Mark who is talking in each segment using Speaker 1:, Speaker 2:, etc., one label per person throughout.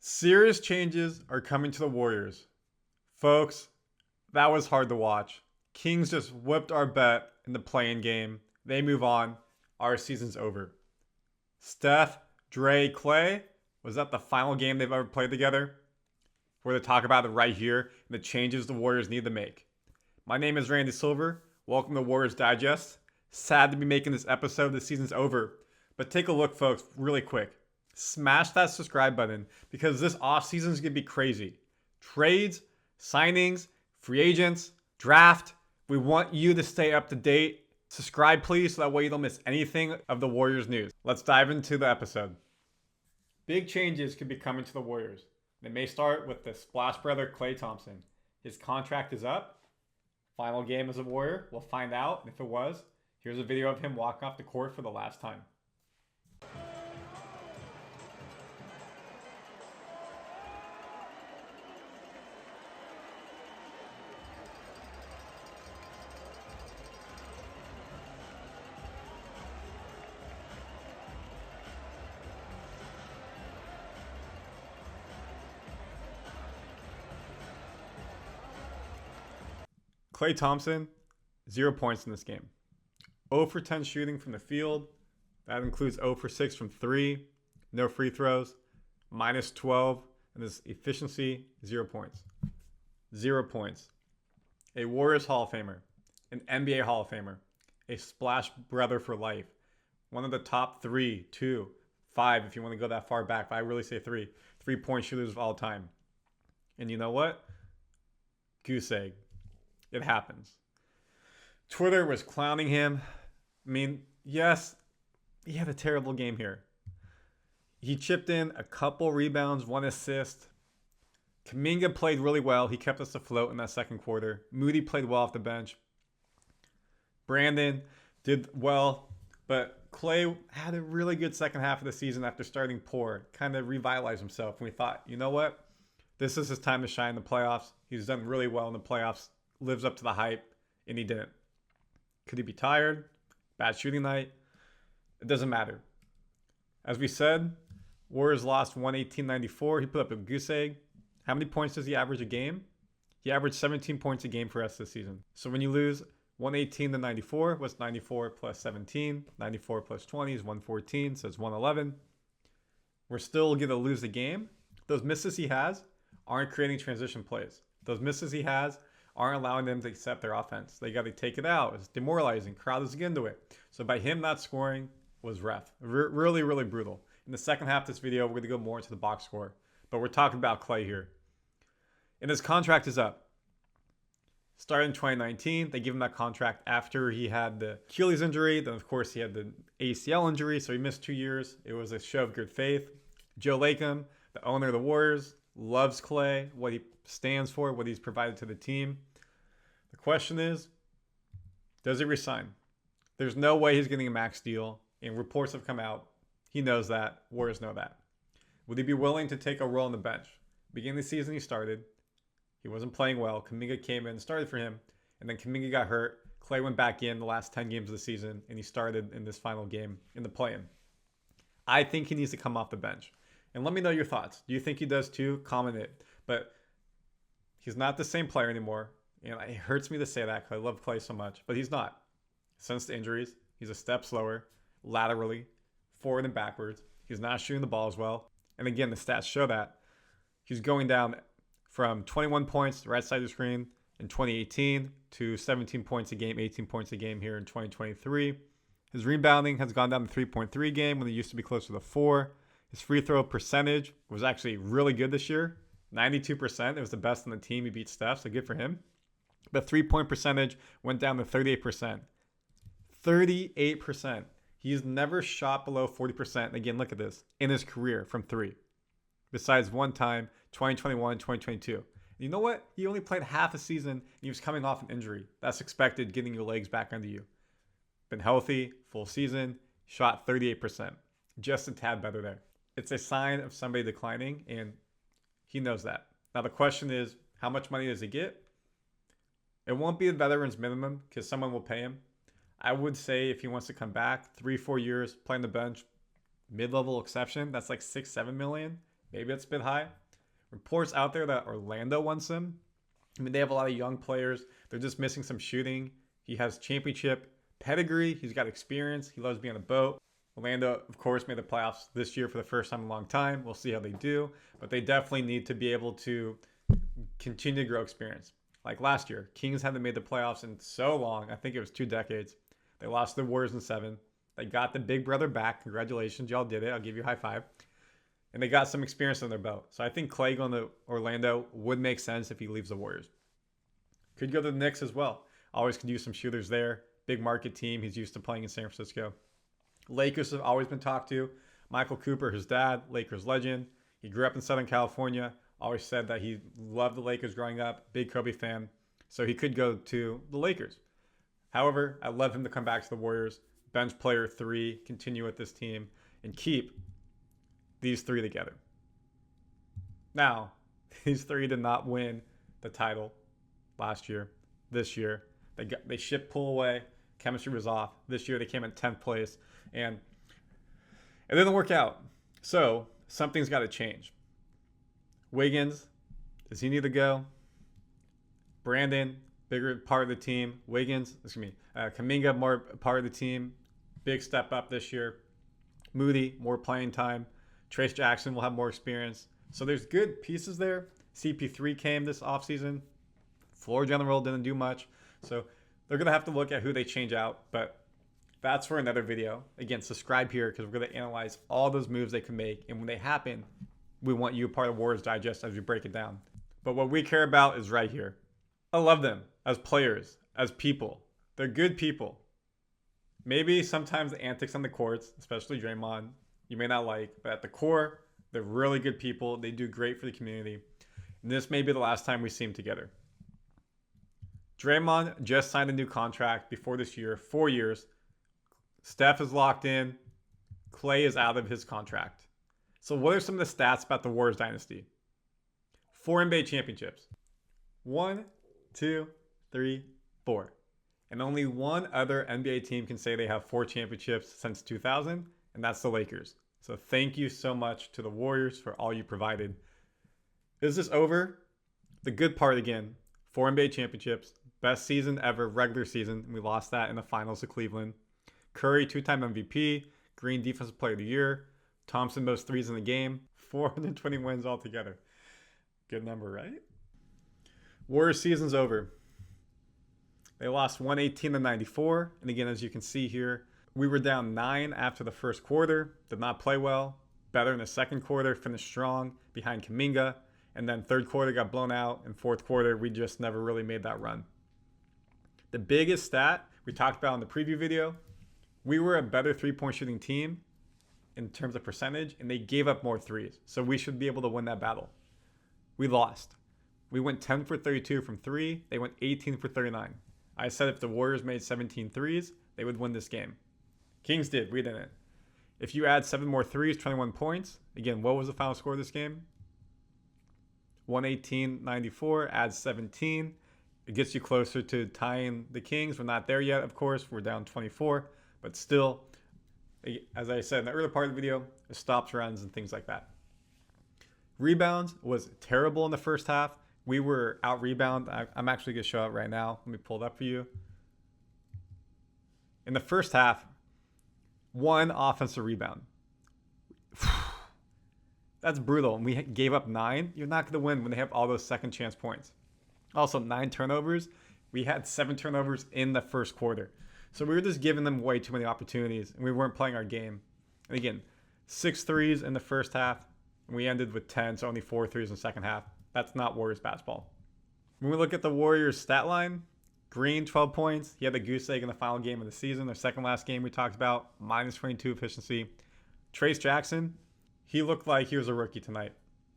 Speaker 1: Serious changes are coming to the Warriors. Folks, that was hard to watch. Kings just whipped our bet in the play-in game. They move on. Our season's over. Steph, Dray, Klay, was that the final game they've ever played together? We're going to talk about it right here and the changes the Warriors need to make. My name is Randy Silver. Welcome to Warriors Digest. Sad to be making this episode. The season's over. But take a look, folks, really quick. Smash that subscribe button because this offseason is going to be crazy. Trades, signings, free agents, draft. We want you to stay up to date. Subscribe, please, so that way you don't miss anything of the Warriors news. Let's dive into the episode. Big changes could be coming to the Warriors. They may start with the Splash brother, Klay Thomson. His contract is up. Final game as a Warrior. We'll find out if it was. Here's a video of him walking off the court for the last time. Klay Thomson, 0 points in this game. 0 for 10 shooting from the field. That includes 0 for 6 from 3. No free throws. Minus 12. And his efficiency, 0 points. 0 points. A Warriors Hall of Famer. An NBA Hall of Famer. A Splash brother for life. One of the top 3, 2, 5 if you want to go that far back. But I really say 3. 3-point shooters of all time. And you know what? Goose egg. It happens. Twitter was clowning him. I mean, yes, he had a terrible game here. He chipped in a couple rebounds, 1 assist. Kuminga played really well. He kept us afloat in that second quarter. Moody played well off the bench. Brandon did well, but Klay had a really good second half of the season after starting poor. Kind of revitalized himself. And we thought, you know what? This is his time to shine in the playoffs. He's done really well in the playoffs. Lives up to the hype, and he didn't. Could he be tired? Bad shooting night? It doesn't matter. As we said, Warriors lost 118-94. He put up a goose egg. How many points does he average a game? He averaged 17 points a game for us this season. So when you lose 118-94, what's 94 plus 17? 94 plus 20 is 114, so it's 111. We're still going to lose the game. Those misses he has aren't creating transition plays. Those misses he has aren't allowing them to accept their offense. They got to take it out. It's demoralizing. Crowd is into it. So by him not scoring was rough. Really, really brutal. In the second half of this video, we're going to go more into the box score. But we're talking about Klay here. And his contract is up. Started in 2019. They give him that contract after he had the Achilles injury. Then, of course, he had the ACL injury. So he missed 2 years. It was a show of good faith. Joe Lacob, the owner of the Warriors, loves Klay, what he stands for, what he's provided to the team. The question is, does he resign? There's no way he's getting a max deal, and reports have come out. He knows that. Warriors know that. Would he be willing to take a role on the bench? Beginning of the season, he started. He wasn't playing well. Kuminga came in, started for him, and then Kuminga got hurt. Klay went back in the last 10 games of the season, and he started in this final game in the play-in. I think he needs to come off the bench. And let me know your thoughts. Do you think he does too? Comment it. But he's not the same player anymore. And it hurts me to say that because I love Klay so much. But he's not. Since the injuries, he's a step slower, laterally, forward and backwards. He's not shooting the ball as well. And again, the stats show that. He's going down from 21 points, right side of the screen, in 2018 to 17 points a game, 18 points a game here in 2023. His rebounding has gone down to 3.3 a game when it used to be closer to 4. His free throw percentage was actually really good this year. 92%. It was the best on the team. He beat Steph, so good for him. But 3-point percentage went down to 38%. 38%. He's never shot below 40%. And again, look at this. In his career from 3. Besides one time, 2021, 2022. And you know what? He only played half a season. And he was coming off an injury. That's expected, getting your legs back under you. Been healthy, full season, shot 38%. Just a tad better there. It's a sign of somebody declining, and he knows that. Now, the question is, how much money does he get? It won't be a veteran's minimum because someone will pay him. I would say if he wants to come back, 3-4 years, playing the bench, mid-level exception, that's like 6-7 million. Maybe it's a bit high. Reports out there that Orlando wants him. I mean, they have a lot of young players. They're just missing some shooting. He has championship pedigree. He's got experience. He loves being on a boat. Orlando, of course, made the playoffs this year for the first time in a long time. We'll see how they do. But they definitely need to be able to continue to grow experience. Like last year, Kings haven't made the playoffs in so long. I think it was 2 decades. They lost to the Warriors in 7. They got the big brother back. Congratulations. Y'all did it. I'll give you a high five. And they got some experience on their belt. So I think Klay going to Orlando would make sense if he leaves the Warriors. Could go to the Knicks as well. Always could use some shooters there. Big market team. He's used to playing in San Francisco. Lakers have always been talked to. Michael Cooper, his dad, Lakers legend. He grew up in Southern California. Always said that he loved the Lakers growing up. Big Kobe fan. So he could go to the Lakers. However, I'd love him to come back to the Warriors. Bench player 3. Continue with this team. And keep these 3 together. Now, these 3 did not win the title last year. This year, they shipped Poole away. Chemistry was off. This year, they came in 10th place. And it didn't work out. So, something's got to change. Wiggins, does he need to go? Brandon, bigger part of the team. Kuminga, more part of the team. Big step up this year. Moody, more playing time. Trace Jackson will have more experience. So there's good pieces there. CP3 came this offseason. Floor general didn't do much. So they're going to have to look at who they change out. But that's for another video. Again, subscribe here because we're going to analyze all those moves they can make. And when they happen, we want you a part of Warriors Digest as we break it down. But what we care about is right here. I love them as players, as people. They're good people. Maybe sometimes the antics on the courts, especially Draymond, you may not like, but at the core, they're really good people. They do great for the community. And this may be the last time we see them together. Draymond just signed a new contract before this year, 4 years. Steph is locked in. Klay is out of his contract. So what are some of the stats about the Warriors dynasty? 4 NBA championships. 1, 2, 3, 4. And only one other NBA team can say they have 4 championships since 2000, and that's the Lakers. So thank you so much to the Warriors for all you provided. Is this over? The good part again, 4 NBA championships, best season ever, regular season. We lost that in the finals to Cleveland. Curry, 2-time MVP. Green, Defensive Player of the Year. Thompson, most threes in the game. 420 wins altogether. Good number, right? Warriors season's over. They lost 118-94. And again, as you can see here, we were down 9 after the first quarter. Did not play well. Better in the second quarter. Finished strong behind Kuminga. And then third quarter got blown out. And fourth quarter, we just never really made that run. The biggest stat we talked about in the preview video, we were a better three-point shooting team in terms of percentage, and they gave up more threes. So we should be able to win that battle. We lost. We went 10 for 32 from 3. They went 18 for 39. I said if the Warriors made 17 threes, they would win this game. Kings did. We didn't. If you add 7 more threes, 21 points. Again, what was the final score of this game? 118-94, adds 17. It gets you closer to tying the Kings. We're not there yet, of course. We're down 24. But still, as I said in the earlier part of the video, it stops runs and things like that. Rebounds was terrible in the first half. We were out rebound. I'm actually going to show it right now. Let me pull it up for you. In the first half, 1 offensive rebound. That's brutal. And we gave up 9. You're not going to win when they have all those second chance points. Also, 9 turnovers. We had 7 turnovers in the first quarter. So we were just giving them way too many opportunities, and we weren't playing our game. And again, 6 threes in the first half, and we ended with 10, so only 4 threes in the second half. That's not Warriors basketball. When we look at the Warriors stat line, Green, 12 points. He had the goose egg in the final game of the season. Their second last game we talked about, minus 22 efficiency. Trace Jackson, he looked like he was a rookie tonight.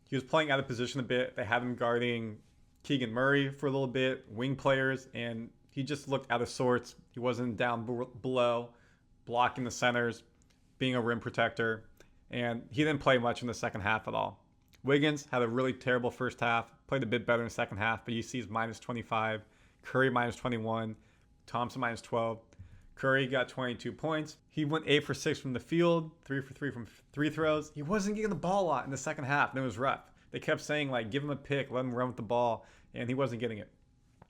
Speaker 1: He was playing out of position a bit. They had him guarding Keegan Murray for a little bit, wing players, and he just looked out of sorts. He wasn't down below, blocking the centers, being a rim protector, and he didn't play much in the second half at all. Wiggins had a really terrible first half, played a bit better in the second half, but you see he's minus 25, Curry minus 21, Thompson minus 12. Curry got 22 points. He went 8 for 6 from the field, 3 for 3 from free throws. He wasn't getting the ball a lot in the second half, and it was rough. They kept saying, like, give him a pick, let him run with the ball, and he wasn't getting it.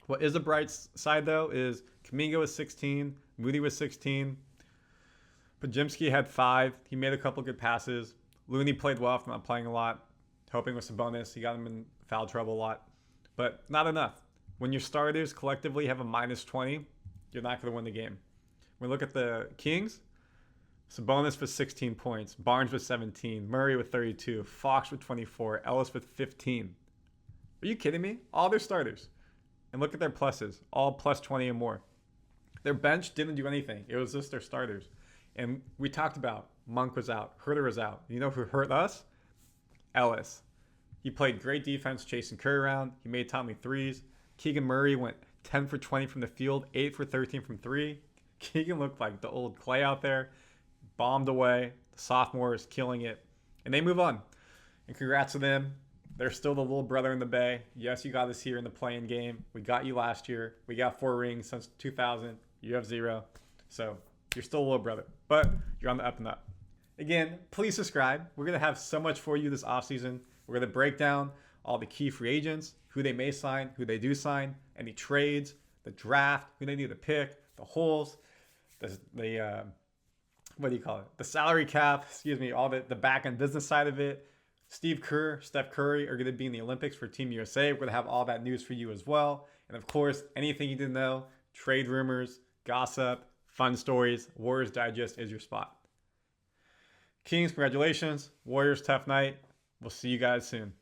Speaker 1: What is a bright side, though, is Kuminga was 16, Moody was 16, Podziemski had 5. He made a couple good passes. Looney played well after not playing a lot, helping with Sabonis. He got him in foul trouble a lot, but not enough. When your starters collectively have a minus 20, you're not going to win the game. When we look at the Kings, Sabonis with 16 points, Barnes with 17, Murray with 32, Fox with 24, Ellis with 15. Are you kidding me? All their starters. And look at their pluses, all plus 20 and more. Their bench didn't do anything. It was just their starters. And we talked about Monk was out, Herter was out. You know who hurt us? Ellis. He played great defense chasing Curry around. He made timely threes. Keegan Murray went 10 for 20 from the field, 8 for 13 from 3. Keegan looked like the old Klay out there. Bombed away. The sophomore is killing it. And they move on. And congrats to them. They're still the little brother in the Bay. Yes, you got us here in the play-in game. We got you last year. We got 4 rings since 2000. You have 0. So you're still a little brother. But you're on the up and up. Again, please subscribe. We're going to have so much for you this offseason. We're going to break down all the key free agents, who they may sign, who they do sign, any trades, the draft, who they need to pick, the holes, the what do you call it? The salary cap, all the back end business side of it. Steve Kerr, Steph Curry are going to be in the Olympics for Team USA. We're going to have all that news for you as well. And of course, anything you didn't know, trade rumors, gossip, fun stories, Warriors Digest is your spot. Kings, congratulations. Warriors, tough night. We'll see you guys soon.